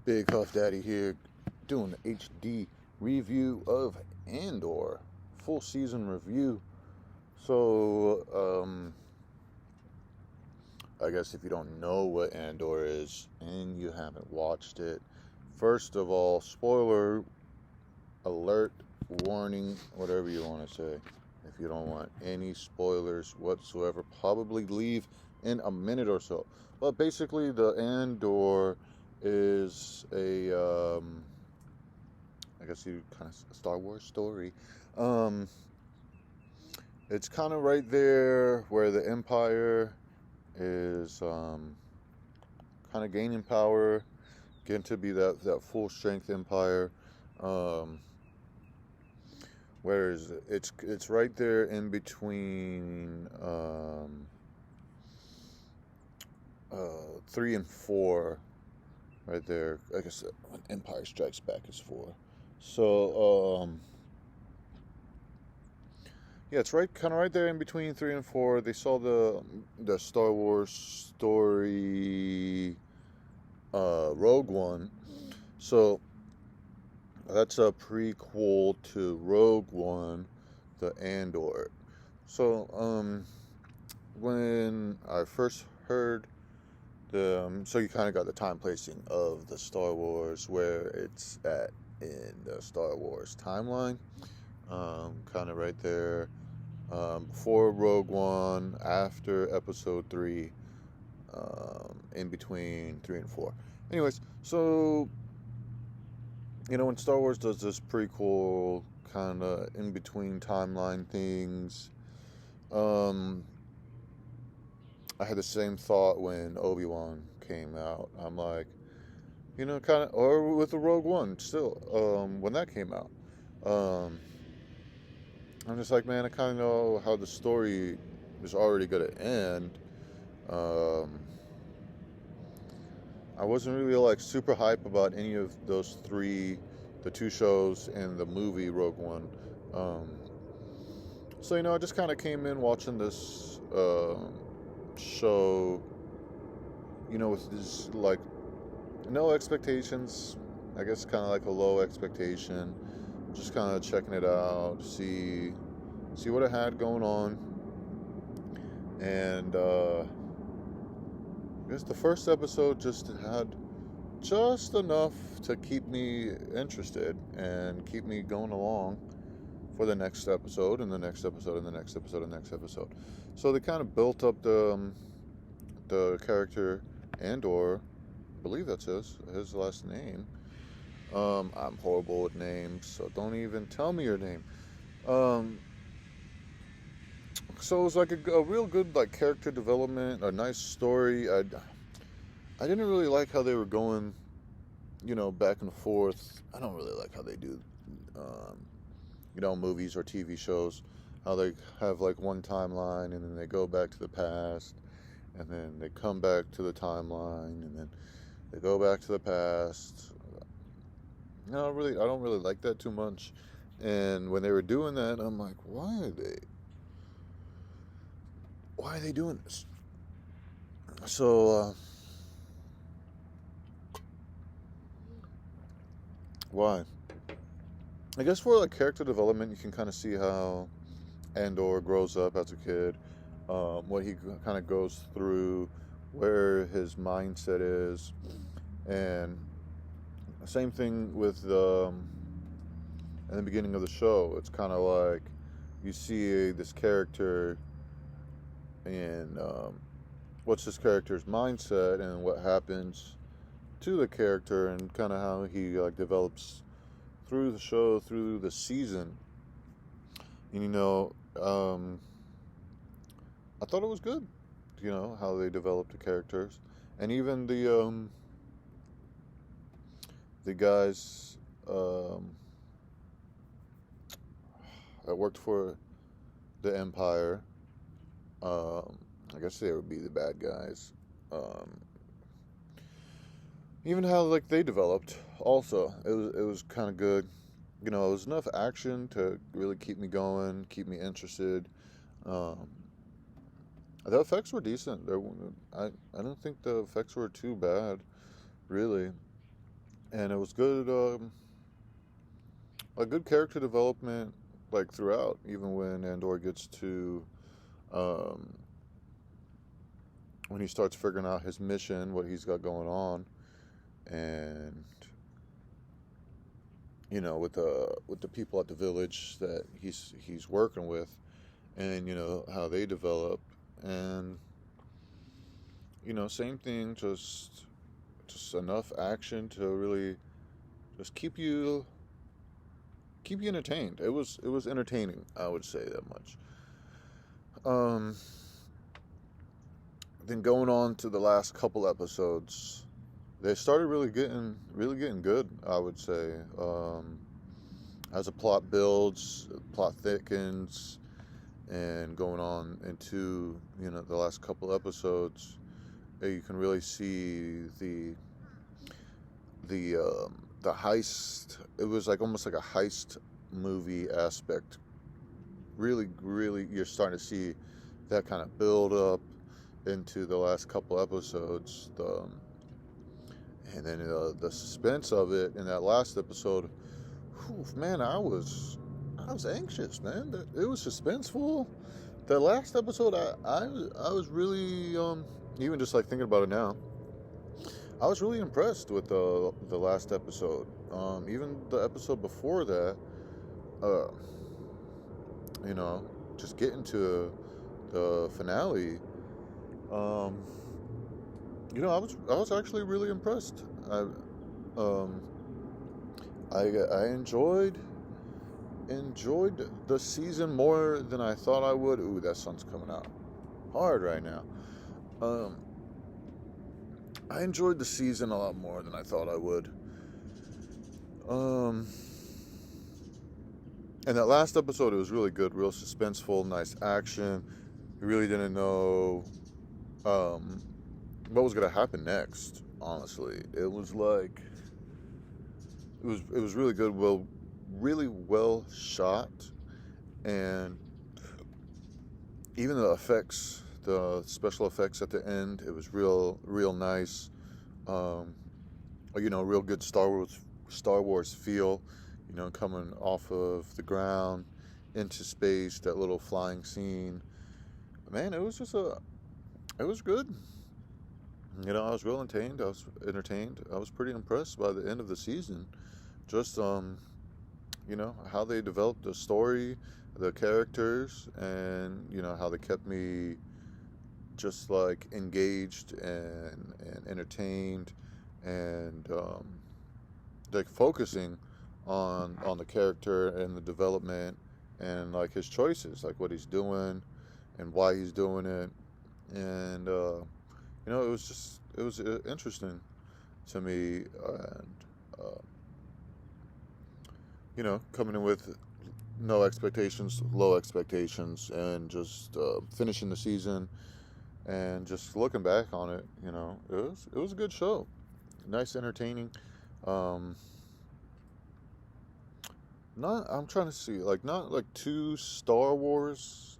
Big Huff Daddy here, doing the HD review of Andor, full season review. So, I guess if you don't know what Andor is and you haven't watched it, first of all, spoiler alert, warning, whatever you want to say. If you don't want any spoilers whatsoever, probably leave in a minute or so. But basically, the Andor is I guess you kind of Star Wars story. Um, it's kind of right there where the Empire is kind of gaining power, getting to be that full strength Empire. Um, Whereas it's right there in between 3 and 4, right there. Like I said, when Empire Strikes Back is 4. So yeah, it's right, kind of right there in between 3 and 4. They saw the Star Wars story, Rogue One. So that's a prequel to Rogue One, the Andor. So when I first heard so you kind of got the time placing of the Star Wars, where it's at in the Star Wars timeline, kind of right there, before Rogue One, after Episode 3, in between 3 and 4. Anyways, so when Star Wars does this prequel kind of in between timeline things, I had the same thought when Obi-Wan came out. I'm like, kind of, or with the Rogue One still, when that came out. Um, I'm just like, man, I kind of know how the story is already going to end. Um, I wasn't really like super hype about any of those three, the two shows and the movie Rogue One. Um, so I just kind of came in watching this show, with this like no expectations. I guess kind of like a low expectation. Just kind of checking it out, see what it had going on, and I guess the first episode just had just enough to keep me interested and keep me going along for the next episode and the next episode and the next episode and the next episode. So they kind of built up the character Andor. I believe that's his last name. I'm horrible with names, so don't even tell me your name. Um, so it was like a real good like character development, a nice story. I didn't really like how they were going, back and forth. I don't really like how they do, movies or TV shows. How they have like one timeline and then they go back to the past, and then they come back to the timeline, and then they go back to the past. No, really, I don't really like that too much. And when they were doing that, I'm like, why are they doing this? So, why? I guess for like character development, you can kind of see how Andor grows up as a kid, what he kind of goes through, where his mindset is, and same thing with in the beginning of the show. It's kind of like you see this character and what's this character's mindset and what happens to the character and kind of how he like develops through the show, through the season. And I thought it was good, how they developed the characters, and even the guys that worked for the Empire. I guess they would be the bad guys. Um, Even how like they developed, also it was kind of good. It was enough action to really keep me going, keep me interested. Um, the effects were decent. I don't think the effects were too bad, really. and it was good, a good character development like throughout, even when Andor gets to um, when he starts figuring out his mission, what he's got going on, and with the people at the village that he's working with, and how they develop, and same thing, just enough action to really just keep you entertained. It was entertaining, I would say that much. Um, then going on to the last couple episodes, they started really getting good, I would say. As the plot builds, plot thickens, and going on into the last couple episodes, you can really see the heist. It was like almost like a heist movie aspect. Really, really, you're starting to see that kind of build up into the last couple episodes. And then the suspense of it in that last episode. Whew, man, I was anxious, man. It was suspenseful. The last episode, I was really even just like thinking about it now. I was really impressed with the last episode. Even the episode before that, uh, you know, just getting to the finale. Um, I was actually really impressed. Um, I enjoyed the season more than I thought I would. Ooh, that sun's coming out hard right now. Um, I enjoyed the season a lot more than I thought I would. Um, and that last episode, it was really good, real suspenseful, nice action. You really didn't know um, what was gonna happen next. Honestly, it was really good, really well shot, and even the special effects at the end, it was real nice. Um, real good Star Wars feel. Coming off of the ground into space, that little flying scene. Man, it was good. I was real entertained. I was entertained. I was pretty impressed by the end of the season. Just how they developed the story, the characters, and how they kept me just like engaged and entertained, and like focusing on the character and the development, and like his choices, like what he's doing and why he's doing it, and it was interesting to me, and uh, coming in with no expectations, low expectations, and just finishing the season, and just looking back on it, it was a good show, nice, entertaining. Um, not I'm trying to see, like, not like too Star Warsy,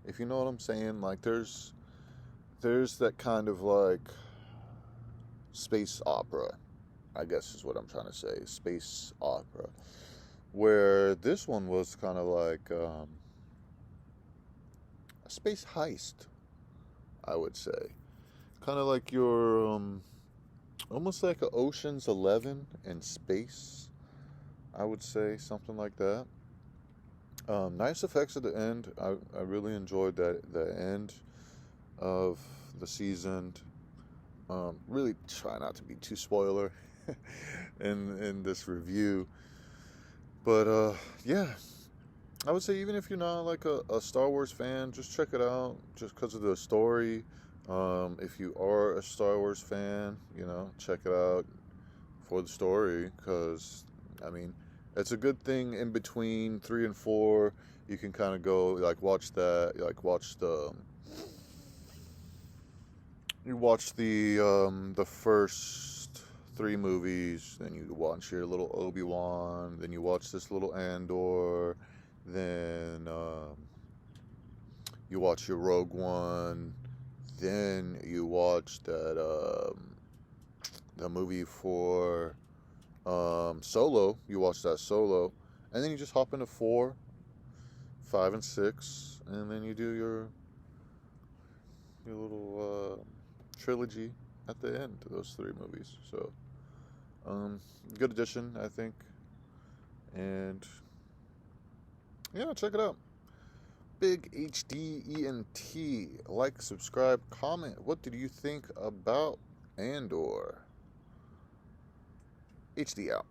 if you know what I'm saying. Like there's that kind of like space opera, I guess is what I'm trying to say, space opera. Where this one was kind of like a space heist, I would say. Kind of like your almost like a Ocean's 11 in space, I would say, something like that. Nice effects at the end. I really enjoyed the end of the season. Really try not to be too spoiler in this review, but yeah, I would say even if you're not like a Star Wars fan, just check it out just because of the story. If you are a Star Wars fan, check it out for the story, because I mean, it's a good thing in between 3 and 4. You can kind of go like watch that, like you watch the first 3 movies, then you watch your little Obi-Wan, then you watch this little Andor, then you watch your Rogue One, then you watch the movie for Solo. You watch that Solo, and then you just hop into 4, 5, and 6, and then you do your little trilogy at the end of those 3 movies. So, good addition, I think. And yeah, check it out. Big HDENT. Like, subscribe, comment. What did you think about Andor? HD out.